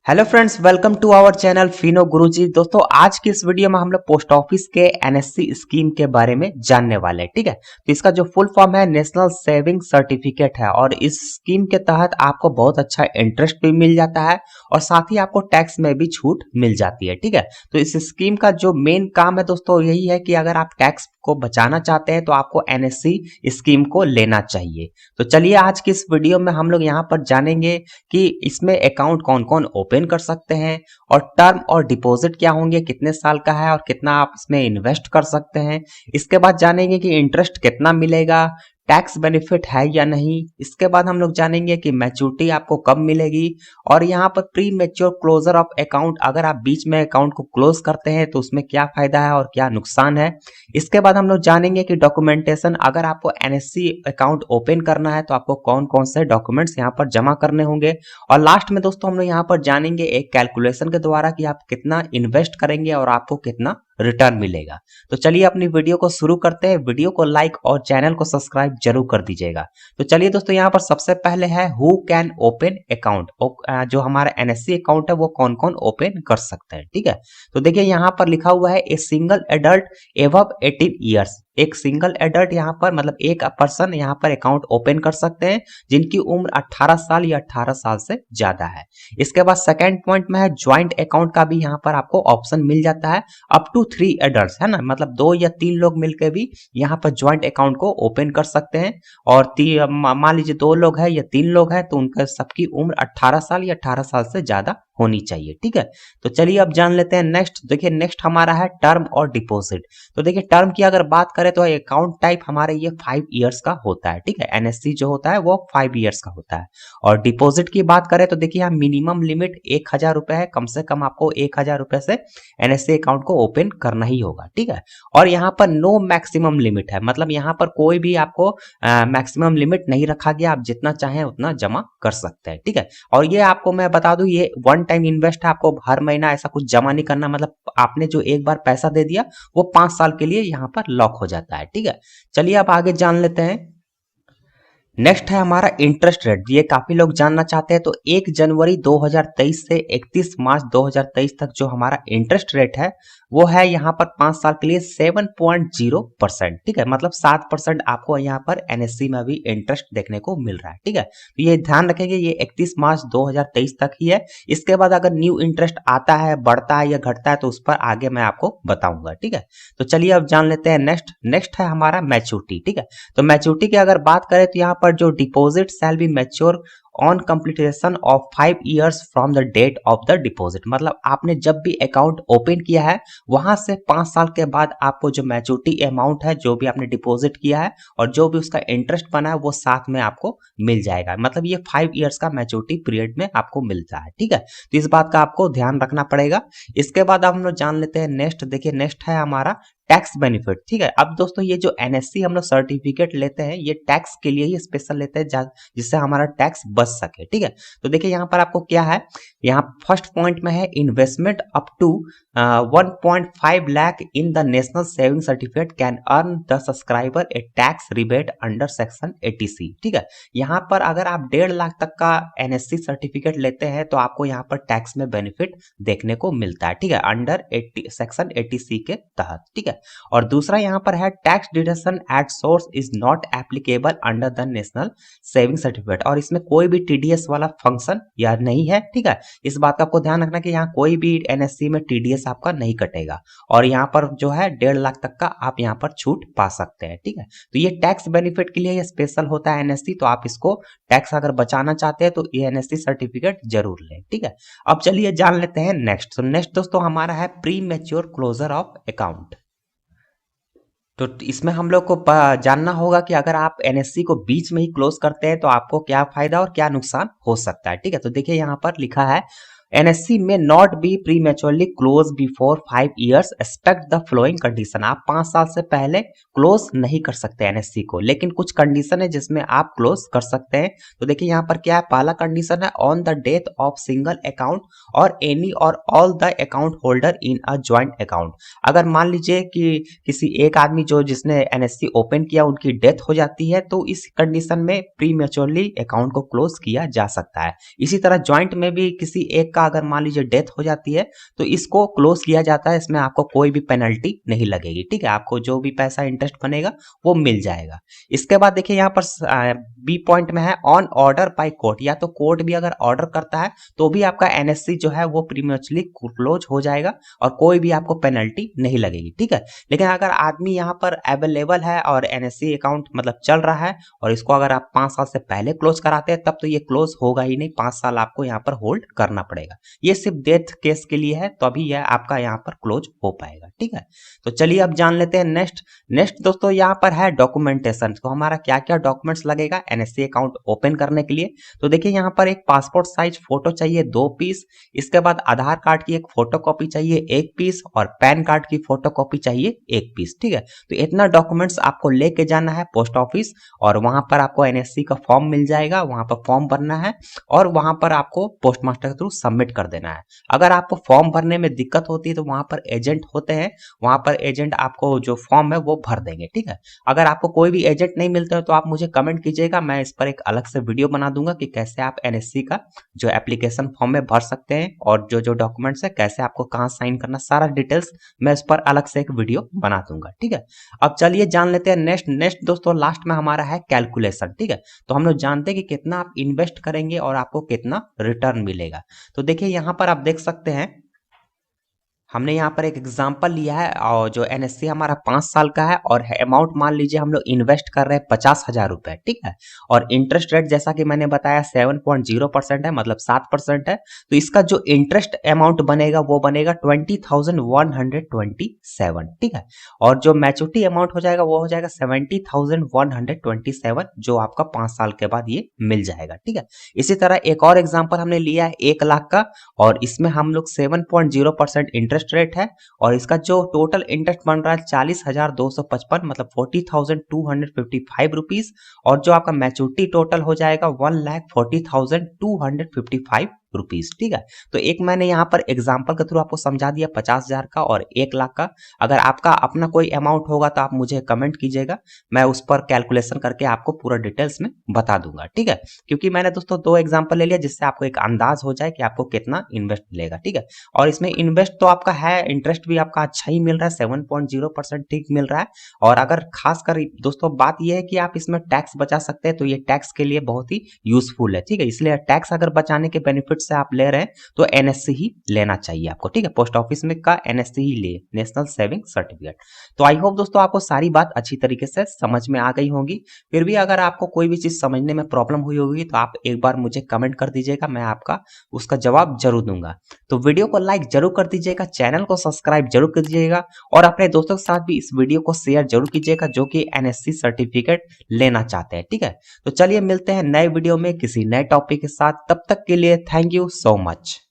Hello friends, welcome to our channel Fino Guruji. दोस्तों, आज की इस वीडियो में हम लोग पोस्ट ऑफिस के एनएससी स्कीम के बारे में जानने वाले हैं। ठीक है, तो इसका जो फुल फॉर्म है नेशनल सेविंग सर्टिफिकेट है और इस स्कीम के तहत आपको बहुत अच्छा इंटरेस्ट भी मिल जाता है और साथ ही आपको टैक्स में भी छूट मिल जाती है। ठीक है, तो इस स्कीम का जो मेन काम है दोस्तों यही है कि अगर आप टैक्स को बचाना चाहते हैं तो आपको एनएससी स्कीम को लेना चाहिए। तो चलिए आज की इस वीडियो में हम लोग यहाँ पर जानेंगे कि इसमें अकाउंट कौन कौन ओपन कर सकते हैं और टर्म और डिपॉजिट क्या होंगे, कितने साल का है और कितना आप इसमें इन्वेस्ट कर सकते हैं। इसके बाद जानेंगे कि इंटरेस्ट कितना मिलेगा, टैक्स बेनिफिट है या नहीं। इसके बाद हम लोग जानेंगे कि मैच्योरिटी आपको कब मिलेगी और यहाँ पर premature closure of account, अगर आप बीच में अकाउंट को क्लोज करते हैं तो उसमें क्या फायदा है और क्या नुकसान है। इसके बाद हम लोग जानेंगे कि डॉक्यूमेंटेशन, अगर आपको एनएससी अकाउंट ओपन करना है तो आपको कौन कौन से डॉक्यूमेंट्स यहाँ पर जमा करने होंगे। और लास्ट में दोस्तों हम लोग यहाँ पर जानेंगे एक कैलकुलेशन के द्वारा कि आप कितना इन्वेस्ट करेंगे और आपको कितना रिटर्न मिलेगा। तो चलिए अपनी वीडियो को शुरू करते हैं। वीडियो को लाइक और चैनल को सब्सक्राइब जरूर कर दीजिएगा। तो चलिए दोस्तों, यहाँ पर सबसे पहले है हु कैन ओपन अकाउंट, जो हमारा एनएससी अकाउंट है वो कौन कौन ओपन कर सकते हैं। ठीक है, तो देखिए यहाँ पर लिखा हुआ है a single adult above 18 years. एक सिंगल एडल्ट यहाँ पर मतलब एक पर्सन यहाँ पर अकाउंट ओपन कर सकते हैं जिनकी उम्र 18 साल या 18 साल से ज्यादा है। इसके बाद सेकंड पॉइंट में है ज्वाइंट अकाउंट का भी यहाँ पर आपको ऑप्शन मिल जाता है अप टू 3 एडल्ट्स, है ना, मतलब 2 या 3 लोग मिलकर भी यहाँ पर ज्वाइंट अकाउंट को ओपन कर सकते हैं। और मान लीजिए 2 लोग हैं या 3 लोग हैं तो उनका सबकी उम्र 18 साल या 18 साल से ज्यादा होनी चाहिए। ठीक है, तो चलिए अब जान लेते हैं नेक्स्ट। देखिए नेक्स्ट हमारा है टर्म और डिपॉजिट। तो देखिए टर्म की अगर बात करें तो अकाउंट टाइप हमारे ये 5 इयर्स का होता है। ठीक है, एनएससी जो होता है वो 5 इयर्स का होता है। और डिपॉजिट की बात करें तो देखिए यहाँ मिनिमम लिमिट 1000 रुपए है, कम से कम आपको 1000 रुपए से एनएससी अकाउंट को ओपन करना ही होगा। ठीक है, और यहाँ पर नो मैक्सिमम लिमिट है, मतलब यहाँ पर कोई भी आपको मैक्सिमम लिमिट नहीं रखा गया, आप जितना चाहें उतना जमा कर सकते हैं। ठीक है, और ये आपको मैं बता दूं ये वन टाइम इन्वेस्ट है, आपको हर महीना ऐसा कुछ जमा नहीं करना, मतलब आपने जो एक बार पैसा दे दिया वो 5 साल के लिए यहाँ पर लॉक हो जाता है। ठीक है, चलिए अब आगे जान लेते हैं। नेक्स्ट है हमारा इंटरेस्ट रेट। ये काफी लोग जानना चाहते हैं। तो 1 जनवरी 2023 से 31 मार्च 2023 तक जो हमारा इंटरेस्ट रेट है वो है यहाँ पर 5 साल के लिए 7.0%। ठीक है, मतलब 7% आपको यहाँ पर एनएससी में भी इंटरेस्ट देखने को मिल रहा है। ठीक है, तो ये ध्यान रखेंगे ये 31 मार्च 2023 तक ही है। इसके बाद अगर न्यू इंटरेस्ट आता है, बढ़ता है या घटता है तो उस पर आगे मैं आपको बताऊंगा। ठीक है, तो चलिए अब जान लेते हैं नेक्स्ट है हमारा मैच्योरिटी। ठीक है, तो मैच्योरिटी की अगर बात करें तो यहाँ पर जो deposit shall be mature on completion of 5 years from the date of the deposit, मतलब आपने जब भी अकाउंट ओपन किया है वहां से 5 साल के बाद आपको जो मैच्योरिटी अमाउंट है, जो भी आपने डिपॉजिट किया है और जो भी उसका इंटरेस्ट बना है वो साथ में आपको मिल जाएगा। मतलब ये 5 इयर्स का मैच्योरिटी पीरियड में आपको मिलता है। ठीक है, तो इस बात का आपको ध्यान रखना पड़ेगा। इसके बाद हम लोग जान लेते हैं नेक्स्ट। देखिए नेक्स्ट है हमारा टैक्स बेनिफिट। ठीक है, अब दोस्तों ये जो एनएससी हम लोग सर्टिफिकेट लेते हैं ये टैक्स के लिए ही स्पेशल लेते हैं जिससे हमारा टैक्स बच सके। ठीक है, तो देखिए यहाँ पर आपको क्या है, यहाँ फर्स्ट पॉइंट में है investment up to 1.5 lakh in the national saving certificate can earn the subscriber a tax rebate under section 80C। ठीक है, यहाँ पर अगर आप 1.5 लाख तक का एनएससी सर्टिफिकेट लेते हैं तो आपको यहाँ पर टैक्स में बेनिफिट देखने को मिलता है। ठीक है, अंडर सेक्शन 80C के तहत। ठीक है, और दूसरा यहाँ पर है tax deduction at source is not applicable under the national saving certificate, और इसमें कोई भी टीडीएस वाला फंक्शन या नहीं है। ठीक है, इस बात का आपको ध्यान रखना कि यहाँ कोई भी एनएससी में टीडीएस आपका नहीं कटेगा और यहाँ पर जो है 1.5 लाख तक का आप यहाँ पर छूट पा सकते हैं। ठीक है, तो ये टैक्स बेनिफिट के लिए ये स्पेशल होता है एनएससी, तो आप इसको टैक्स अगर बचाना चाहते हैं तो ये एनएससी सर्टिफिकेट जरूर लें। ठीक है, अब चलिए जान लेते हैं नेक्स्ट। तो नेक्स्ट दोस्तों हमारा है premature closure of account. तो इसमें हम लोग को जानना होगा कि अगर आप एनएससी को बीच में ही क्लोज करते हैं तो आपको क्या फायदा और क्या नुकसान हो सकता है। ठीक है, तो देखिए यहाँ पर लिखा है एनएससी में not be prematurely close before 5 years expect the flowing condition. आप 5 साल से पहले क्लोज नहीं कर सकते एनएससी को, लेकिन कुछ कंडीशन है जिसमें आप क्लोज कर सकते हैं। तो देखिए यहाँ पर क्या है, पहला कंडीशन है on the death of single account और एनी और all the account holder in a joint account. अगर मान लीजिए कि किसी एक आदमी जो जिसने एनएससी ओपन किया उनकी डेथ हो जाती है तो इस कंडीशन में प्रीमेच्योरली अकाउंट को क्लोज किया जा सकता है। इसी तरह ज्वाइंट में भी किसी एक का अगर मान लीजिए डेथ हो जाती है तो इसको क्लोज किया जाता है, इसमें आपको कोई भी पेनल्टी नहीं लगेगी, ठीक है। आपको जो भी पैसा इंटरेस्ट बनेगा वो मिल जाएगा। इसके बाद देखिए यहाँ पर बी पॉइंट में है ऑन ऑर्डर बाय कोर्ट, या तो कोर्ट भी अगर ऑर्डर करता है तो भी आपका एनएससी जो है वो प्रीमेचुरली क्लोज हो जाएगा और कोई भी आपको पेनल्टी नहीं लगेगी, ठीक है। लेकिन अगर आदमी यहाँ पर अवेलेबल है और एनएससी अकाउंट मतलब चल रहा है और इसको अगर आप 5 साल से पहले क्लोज कराते हैं तब तो ये क्लोज होगा ही नहीं, 5 साल आपको यहाँ पर होल्ड करना पड़ेगा। ये सिर्फ डेथ केस के लिए है, तो अभी यह आपका यहाँ पर क्लोज हो पाएगा, ठीक है। तो चलिए अब जान लेते हैं नेक्स्ट दोस्तों यहाँ पर है डॉक्यूमेंटेशन। तो हमारा क्या क्या डॉक्यूमेंट्स लगेगा एनएससी अकाउंट ओपन करने के लिए। तो देखिए यहाँ पर एक पासपोर्ट साइज फोटो चाहिए 2 पीस, इसके बाद आधार कार्ड की एक फोटोकॉपी चाहिए 1 पीस और पैन कार्ड की फोटोकॉपी चाहिए 1 पीस, ठीक है। तो इतना डॉक्यूमेंट्स आपको लेके जाना है पोस्ट ऑफिस और वहां पर आपको एनएससी का फॉर्म मिल जाएगा, वहां पर फॉर्म भरना है और वहां पर आपको पोस्ट मास्टर के थ्रू सबमिट कर देना है। अगर आपको फॉर्म भरने में दिक्कत होती है तो वहां पर एजेंट होते हैं, वहां पर एजेंट आपको जो फॉर्म है वो भर देंगे, ठीक है। अगर आपको कोई भी एजेंट नहीं मिलते हो तो आप मुझे कमेंट कीजिएगा, मैं इस पर एक अलग से वीडियो बना दूंगा कि कैसे आप एनएससी का जो एप्लीकेशन फॉर्म में भर सकते हैं और जो जो डॉक्यूमेंट्स है कैसे आपको कहाँ साइन करना, सारा डिटेल्स मैं इस पर अलग से एक वीडियो बना दूंगा, ठीक है। अब चलिए जान लेते हैं नेक्स्ट दोस्तों लास्ट में हमारा है कैलकुलेशन, ठीक है। तो हम लोग जानते हैं कि कितना आप इन्वेस्ट करेंगे और आपको कितना रिटर्न मिलेगा। तो देखिए यहाँ पर आप देख सकते हैं हमने यहाँ पर एक एग्जांपल लिया है और जो एनएससी हमारा 5 साल का है और अमाउंट मान लीजिए हम लोग इन्वेस्ट कर रहे हैं 50,000 रुपए, ठीक है। और इंटरेस्ट रेट जैसा कि मैंने बताया 7.0% है, मतलब 7% है। तो इसका जो इंटरेस्ट अमाउंट बनेगा वो बनेगा 20,127, ठीक है। और जो मैच्योरिटी अमाउंट हो जाएगा वो हो जाएगा 70,127, जो आपका 5 साल के बाद ये मिल जाएगा, ठीक है। इसी तरह एक और एग्जाम्पल हमने लिया है 1 लाख का और इसमें हम लोग 7.0% इंटरेस्ट रेट है और इसका जो टोटल इंटरेस्ट बन रहा है 40,255, मतलब 40,255 रुपीज। और जो आपका मैच्योरिटी टोटल हो जाएगा 1,40,255 रुपीज, ठीक है। तो एक मैंने यहाँ पर एग्जांपल के थ्रू आपको समझा दिया 50,000 का और 1 लाख का। अगर आपका अपना कोई अमाउंट होगा तो आप मुझे कमेंट कीजिएगा, मैं उस पर कैलकुलेशन करके आपको पूरा डिटेल्स में बता दूंगा, ठीक है। क्योंकि मैंने दोस्तों 2 एग्जांपल ले लिया जिससे आपको एक अंदाज हो जाए कि आपको कितना इन्वेस्ट मिलेगा, ठीक है। और इसमें इन्वेस्ट तो आपका है, इंटरेस्ट भी आपका अच्छा ही मिल रहा है, 7.0% ठीक मिल रहा है। और अगर खासकर दोस्तों बात यह है कि आप इसमें टैक्स बचा सकते हैं, तो ये टैक्स के लिए बहुत ही यूजफुल है, ठीक है। इसलिए टैक्स अगर बचाने के बेनिफिट से आप ले रहे हैं तो एनएससी ही लेना चाहिए आपको, ठीक है। पोस्ट ऑफिस में का एनएससी ही ले, नेशनल सेविंग सर्टिफिकेट। तो आई होप दोस्तों आपको सारी बात अच्छी तरीके से समझ में आ गई होगी। फिर भी अगर आपको कोई भी चीज समझने में प्रॉब्लम हुई होगी तो आप एक बार मुझे कमेंट कर दीजिएगा, मैं आपका उसका जवाब जरूर दूंगा। तो वीडियो को लाइक जरूर कर दीजिएगा, चैनल को सब्सक्राइब जरूर कर दीजिएगा और अपने दोस्तों के साथ भी इस वीडियो को शेयर जरूर कीजिएगा जो कि एनएससी सर्टिफिकेट लेना चाहते हैं, ठीक है। तो चलिए मिलते हैं नए वीडियो में किसी नए टॉपिक के साथ, तब तक के लिए थैंक यू so much.